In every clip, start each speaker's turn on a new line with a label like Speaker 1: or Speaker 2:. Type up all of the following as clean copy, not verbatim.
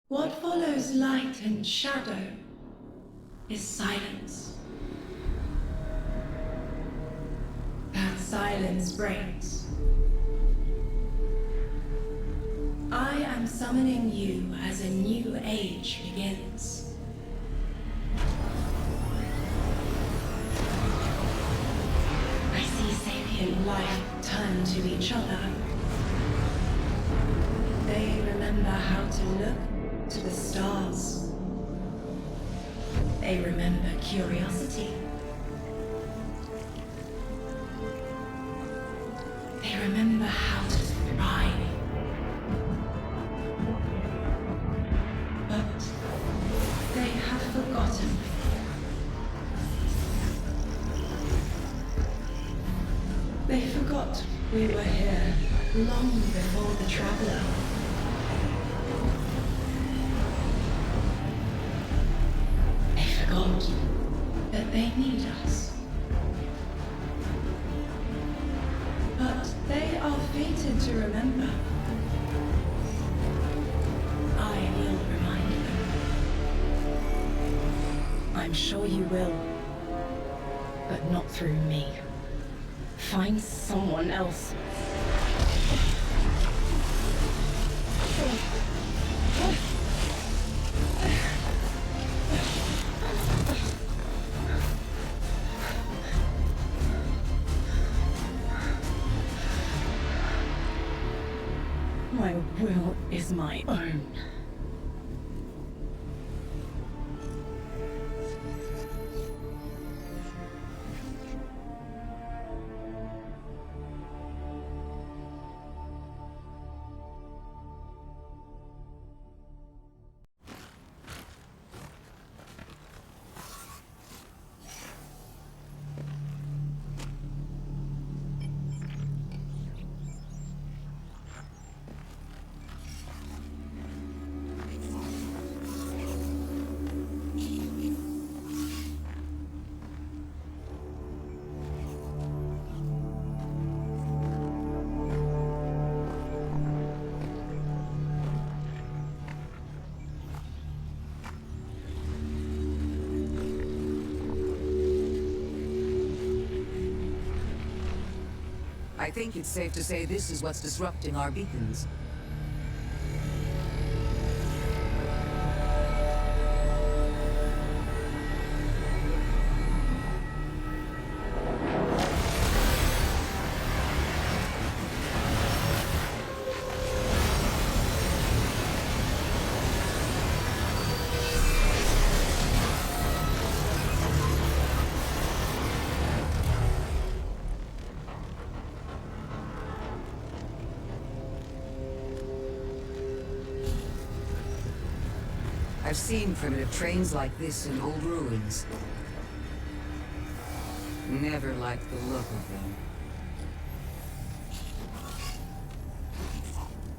Speaker 1: What follows light and shadow is silence. That silence breaks. I am summoning you as a new age begins. I see sapient life turn to each other. They remember how to look to the stars. They remember curiosity. They remember how to thrive. But they have forgotten. They forgot we were here long before the traveler. They forgot that they need us. But they are fated to remember. I will remind them. I'm sure you will, but not through me. Find someone else. My will is my own.
Speaker 2: I think it's safe to say this is what's disrupting our beacons. I've seen primitive trains like this in old ruins. Never liked the look of them.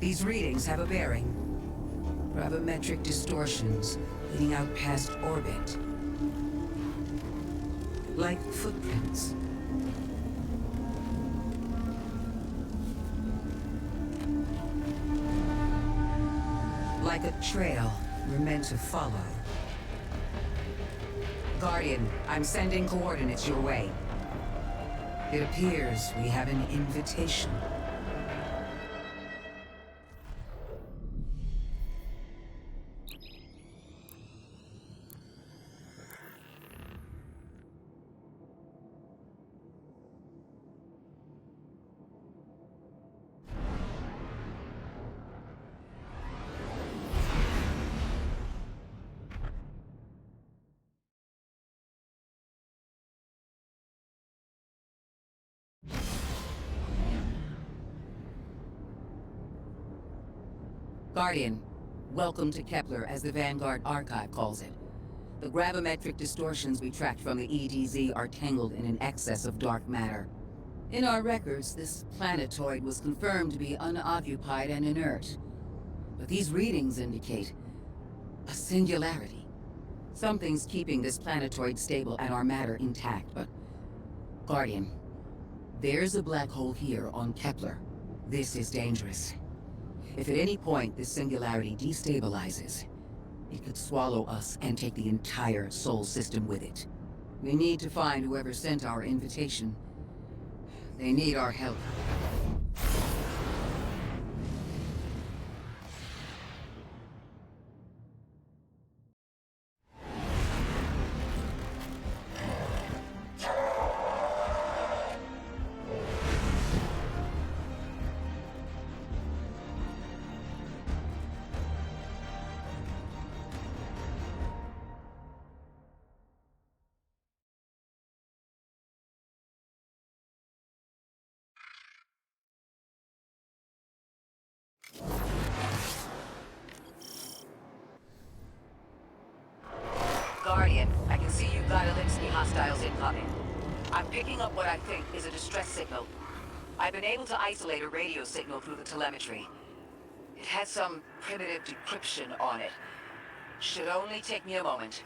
Speaker 2: These readings have a bearing. Gravimetric distortions leading out past orbit. Like footprints. Like a trail we're meant to follow. Guardian, I'm sending coordinates your way. It appears we have an invitation. Guardian, welcome to Kepler, as the Vanguard Archive calls it. The gravimetric distortions we tracked from the EDZ are tangled in an excess of dark matter. In our records, this planetoid was confirmed to be unoccupied and inert. But these readings indicate a singularity. Something's keeping this planetoid stable and our matter intact, but... Guardian, there's a black hole here on Kepler. This is dangerous. If at any point this singularity destabilizes, It could swallow us and take the entire Sol system with it. We need to find whoever sent our invitation. They need our help. Guardian, I can see you've got Elixir hostiles incoming. I'm picking up what I think is a distress signal. I've been able to isolate a radio signal through the telemetry. It has some primitive decryption on it. Should only take me a moment.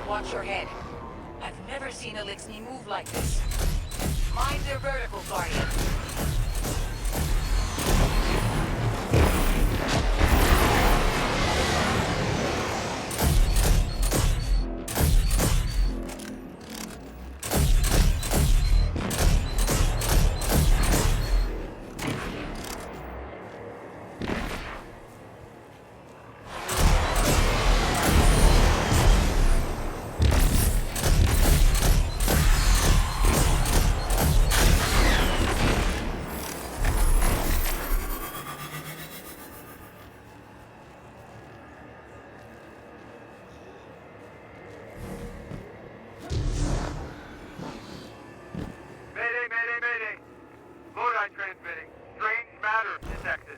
Speaker 2: Watch your head. I've never seen Elixir move like this. Mind their vertical, Guardian.
Speaker 3: Transmitting. Strange matter detected.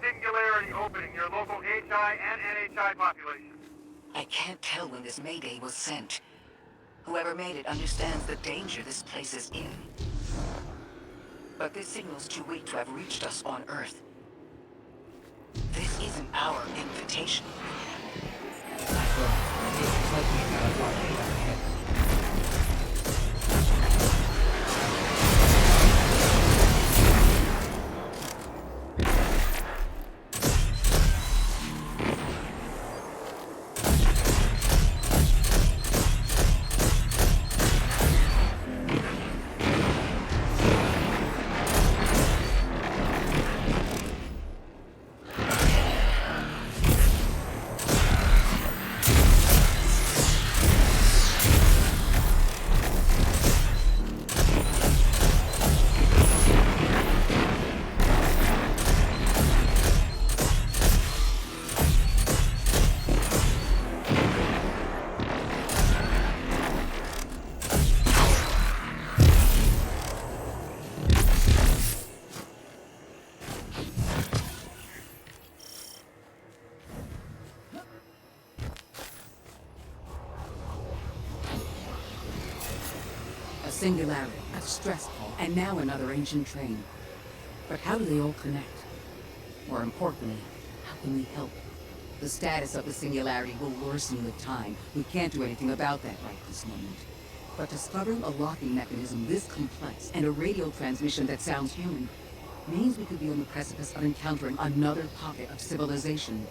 Speaker 3: Singularity opening your local HI and NHI population.
Speaker 2: I can't tell when this Mayday was sent. Whoever made it understands the danger this place is in. But this signal's too weak to have reached us on Earth. This isn't our invitation. Singularity, a stress ball, and now another ancient train. But how do they all connect? More importantly, how can we help? The status of the Singularity will worsen with time. We can't do anything about that right this moment. But discovering a locking mechanism this complex and a radio transmission that sounds human means we could be on the precipice of encountering another pocket of civilization.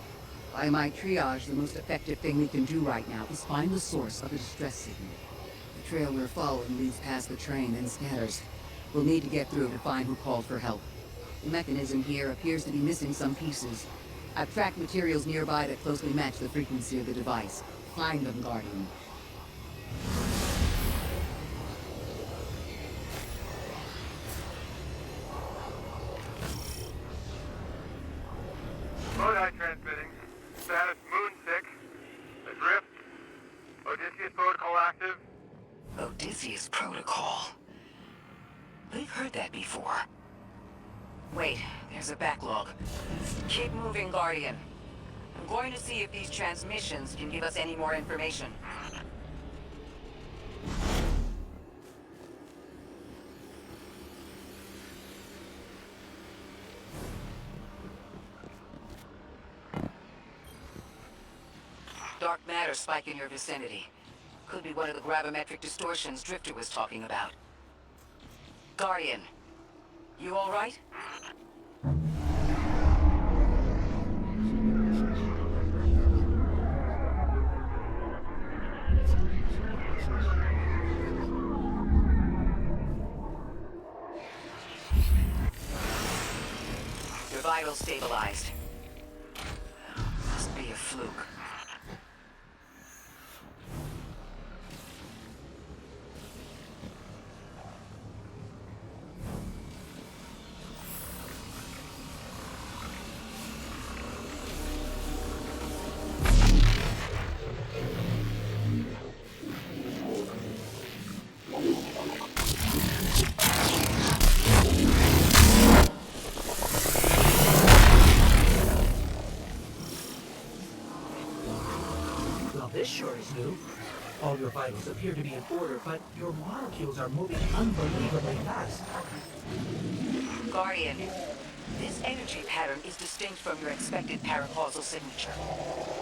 Speaker 2: By my triage, the most effective thing we can do right now is find the source of the distress signal. The trail we're following leads past the train and scatters. We'll need to get through to find who called for help. The mechanism here appears to be missing some pieces. I've tracked materials nearby that closely match the frequency of the device. Find them, Guardian.
Speaker 3: Lodi transmitting. Status Moon 6. Adrift. Odysseus protocol active.
Speaker 2: Odysseus Protocol. We've heard that before. Wait, there's a backlog. Keep moving, Guardian. I'm going to see if these transmissions can give us any more information. Dark matter spike in your vicinity. Could be one of the gravimetric distortions Drifter was talking about. Guardian, you all right? Your vitals stabilized. Must be a fluke.
Speaker 4: This sure is new. All your vitals appear to be in order, but your molecules are moving unbelievably fast.
Speaker 2: Guardian, this energy pattern is distinct from your expected paracausal signature.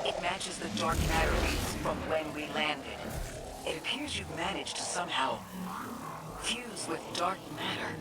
Speaker 2: It matches the dark matter reads from when we landed. It appears you've managed to somehow fuse with dark matter.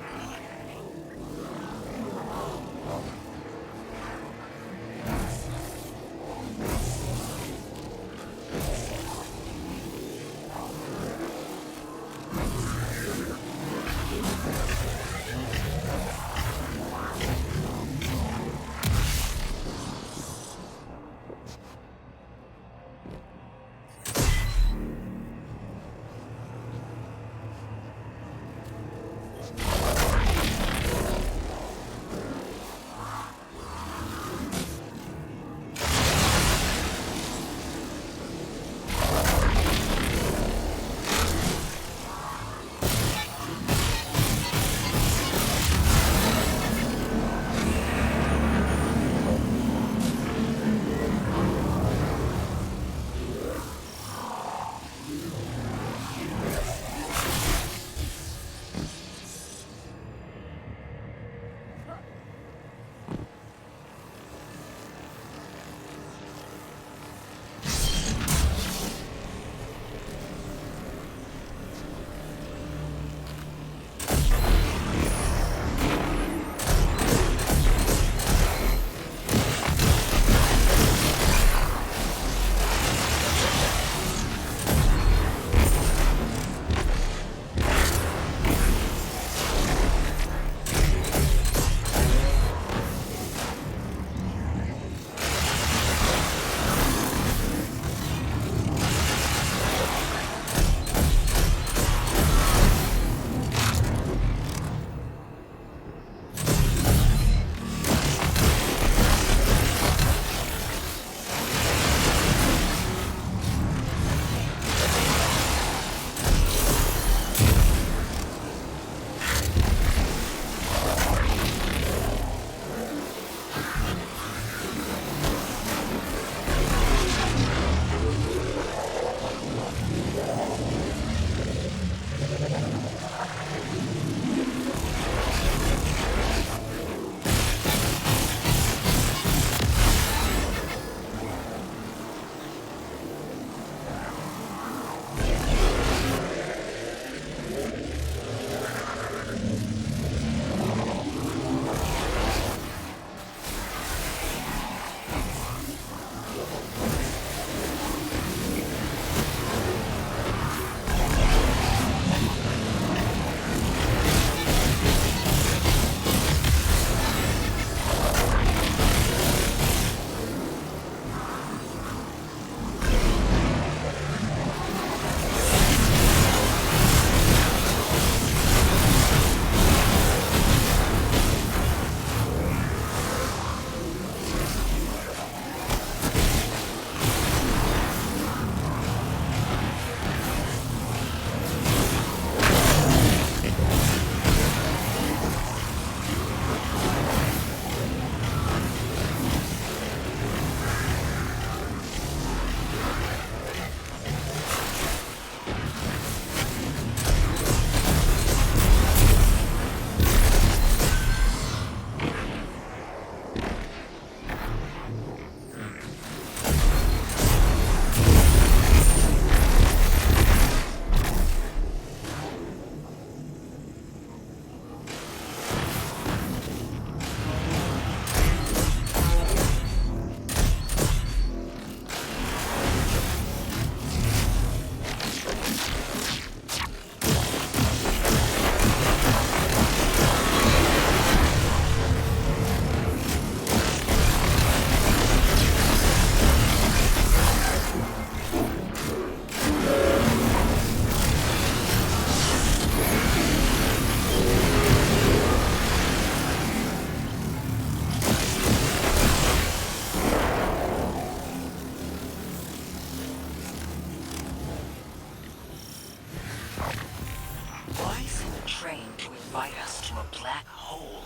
Speaker 2: fight us to a black hole.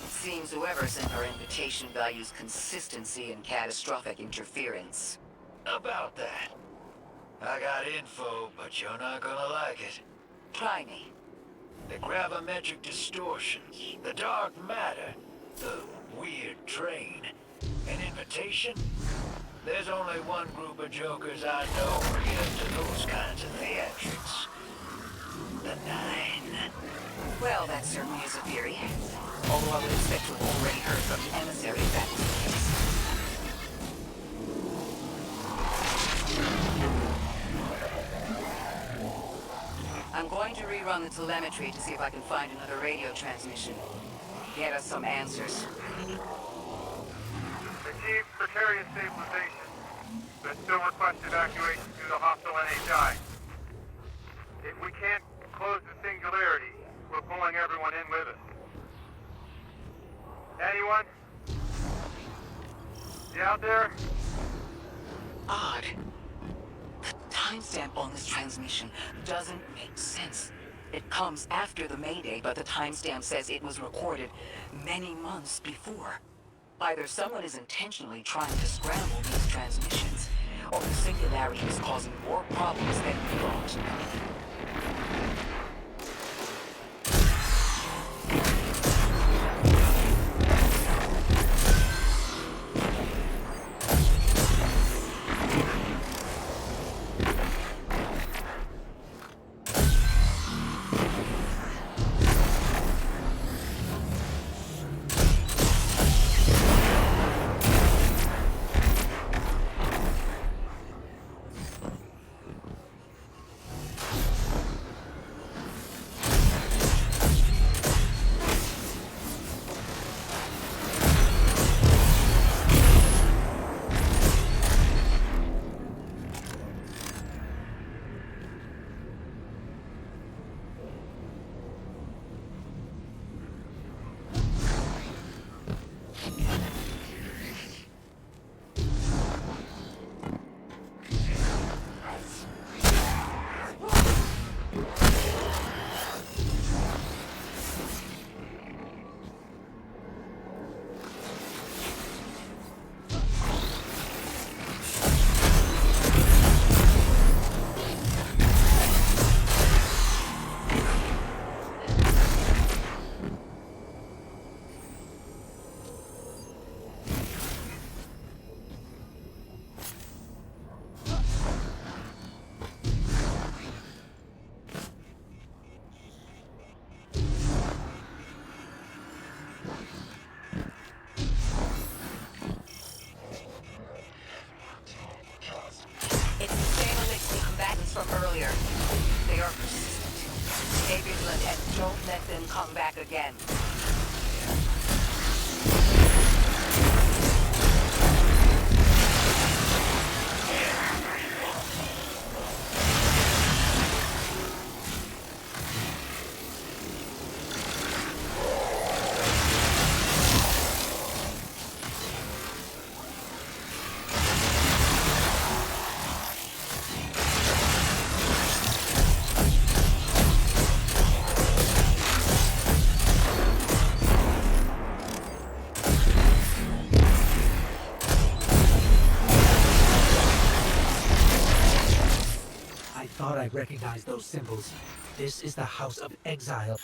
Speaker 2: Seems whoever sent our invitation values consistency and catastrophic interference.
Speaker 5: About that. I got info, but you're not gonna like it.
Speaker 2: Try me.
Speaker 5: The gravimetric distortions, the dark matter, the weird train. An invitation? There's only one group of jokers I know who get into those kinds of theatrics. The Nine.
Speaker 2: Well, that certainly is a theory. Although I would expect to have already heard from the emissary if that was the case. I'm going to rerun the telemetry to see if I can find another radio transmission. Get us some answers.
Speaker 3: Achieved precarious stabilization, but still request evacuation due to hostile NHI. If we can't close the singularity, we're pulling everyone in with us. Anyone? You out there?
Speaker 2: Odd. The timestamp on this transmission doesn't make sense. It comes after the Mayday, but the timestamp says it was recorded many months before. Either someone is intentionally trying to scramble these transmissions, or the singularity is causing more problems than we thought. From earlier. They are persistent. Stay vigilant and don't let them come back again.
Speaker 4: I recognize those symbols. This is the House of Exile.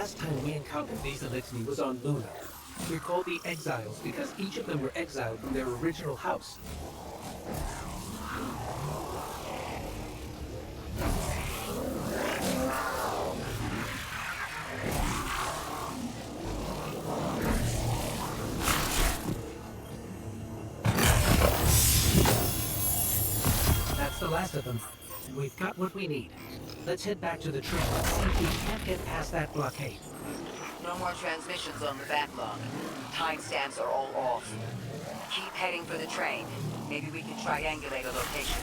Speaker 4: last time we encountered these Elixni was on Luna. We're called the Exiles because each of them were exiled from their original house. That's the last of them. We've got what we need. Let's head back to the train and see if we can't get past that blockade.
Speaker 2: No more transmissions on the backlog. Timestamps are all off. Keep heading for the train. Maybe we can triangulate a location.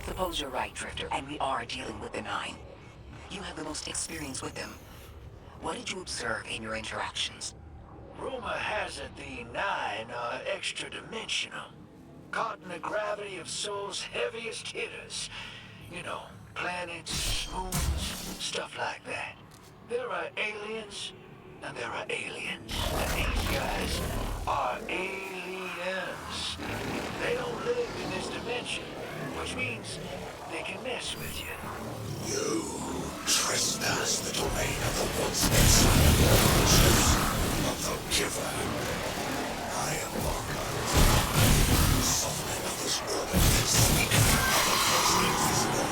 Speaker 2: Suppose you're right, Drifter, and we are dealing with the Nine. You have the most experience with them. What did you observe in your interactions?
Speaker 5: Rumor has it the Nine are extra-dimensional. Caught in the gravity of Sol's heaviest hitters. You know, planets, moons, stuff like that. There are aliens, and there are aliens. And these guys are aliens. They don't live in this dimension, which means they can mess with you.
Speaker 6: You trespass the domain of the once exiled creatures of the Giver. I am Markart, sovereign of this world and speaker of the first invisible.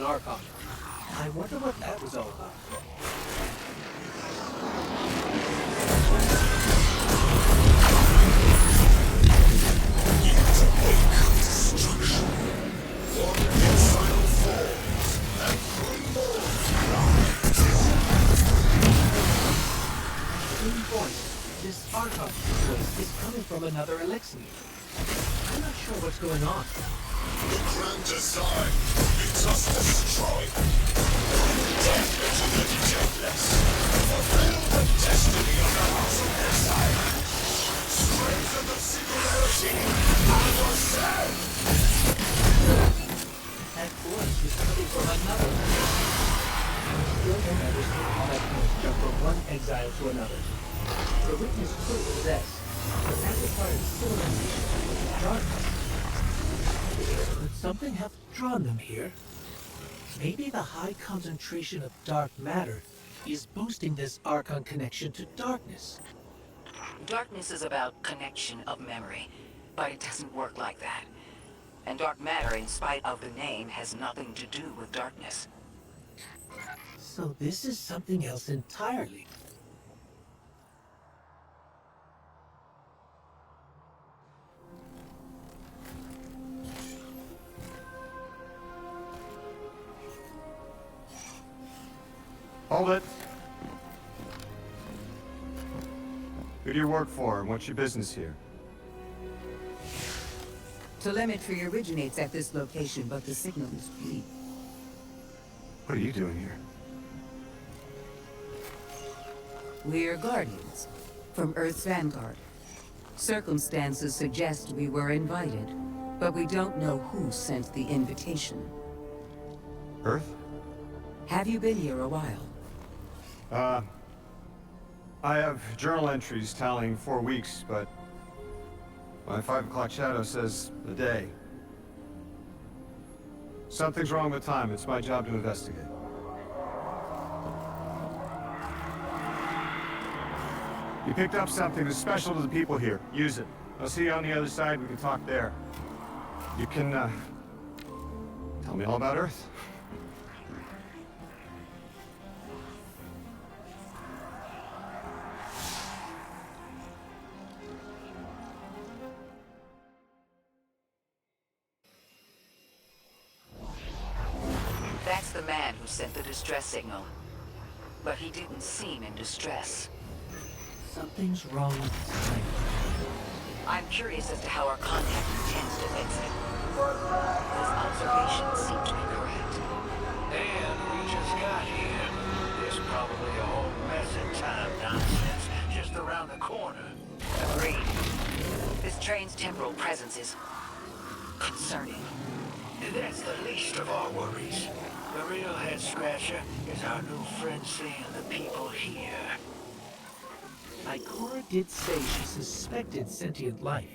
Speaker 4: Archon. I wonder what that was all about.
Speaker 6: Destruction. One exile falls, and Greenbow
Speaker 4: Same voice. This Archon voice is coming from another elixir. I'm not sure what's going on.
Speaker 6: The grand design bids us destroy. Death to the deathless. Fulfill the destiny of the House of Exile. Strengthen the singularity of yourself.
Speaker 4: That voice is coming from another. Still don't understand how that can jump from one exile to another. The witness could possess, but that requires civilization with darkness. Could something have drawn them here? Maybe the high concentration of dark matter is boosting this Archon connection to darkness.
Speaker 2: Darkness is about connection of memory, but it doesn't work like that. And dark matter, in spite of the name, has nothing to do with darkness.
Speaker 4: So this is something else entirely.
Speaker 3: Hold it. Who do you work for, and what's your business here?
Speaker 2: Telemetry originates at this location, but the signal is weak.
Speaker 3: What are you doing here?
Speaker 2: We're Guardians, from Earth's vanguard. Circumstances suggest we were invited, but we don't know who sent the invitation.
Speaker 3: Earth?
Speaker 2: Have you been here a while?
Speaker 3: I have journal entries tallying 4 weeks, but my 5 o'clock shadow says a day. Something's wrong with time. It's my job to investigate. You picked up something that's special to the people here. Use it. I'll see you on the other side. We can talk there. You can, tell me all about Earth.
Speaker 2: That's the man who sent the distress signal. But he didn't seem in distress.
Speaker 4: Something's wrong with time.
Speaker 2: I'm curious as to how our contact intends to fix it. His observations seem to be correct.
Speaker 5: And we just got here. There's probably a whole mess of time nonsense just around the corner.
Speaker 2: Agreed. This train's temporal presence is concerning.
Speaker 5: That's the least of our worries. The real head-scratcher is our new friend seeing the people here.
Speaker 4: Ikora did say she suspected sentient life.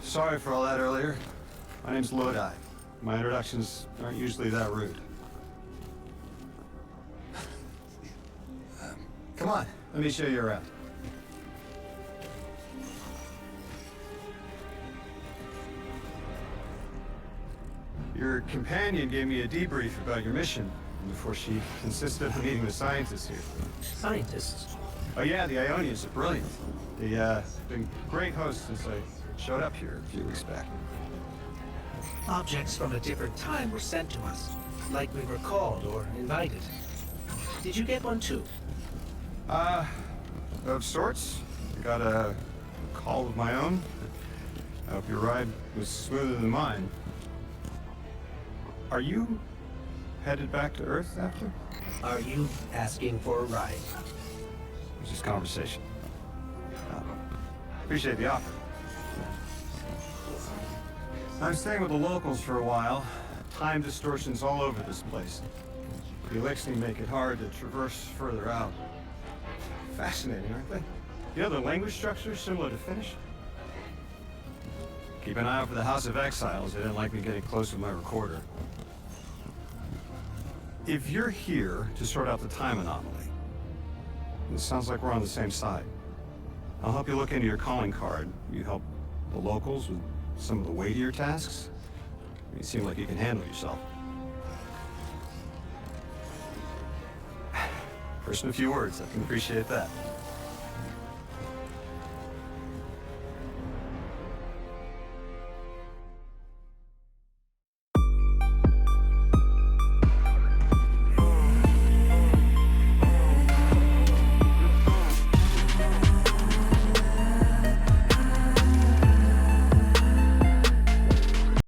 Speaker 3: Sorry for all that earlier. My name's Lodi. My introductions aren't usually that rude. Come on, let me show you around. Your companion gave me a debrief about your mission before she insisted on meeting the scientists here.
Speaker 4: Scientists?
Speaker 3: Oh yeah, the Ionians are brilliant. They've been great hosts since I showed up here a few weeks back.
Speaker 4: Objects from a different time were sent to us, like we were called or invited. Did you get one too?
Speaker 3: Of sorts. I got a call of my own. I hope your ride was smoother than mine. Are you
Speaker 7: headed back to Earth after?
Speaker 4: Are you asking for a ride?
Speaker 7: It was just conversation. Appreciate the offer. I'm staying with the locals for a while. Time distortions all over this place. The Elixni make it hard to traverse further out. Fascinating, aren't they? The other language structures similar to Finnish? Keep an eye out for the House of Exiles. They didn't like me getting close with my recorder. If you're here to sort out the time anomaly, it sounds like we're on the same side. I'll help you look into your calling card. You help the locals with some of the weightier tasks. You seem like you can handle yourself. First in a few words, I can appreciate that.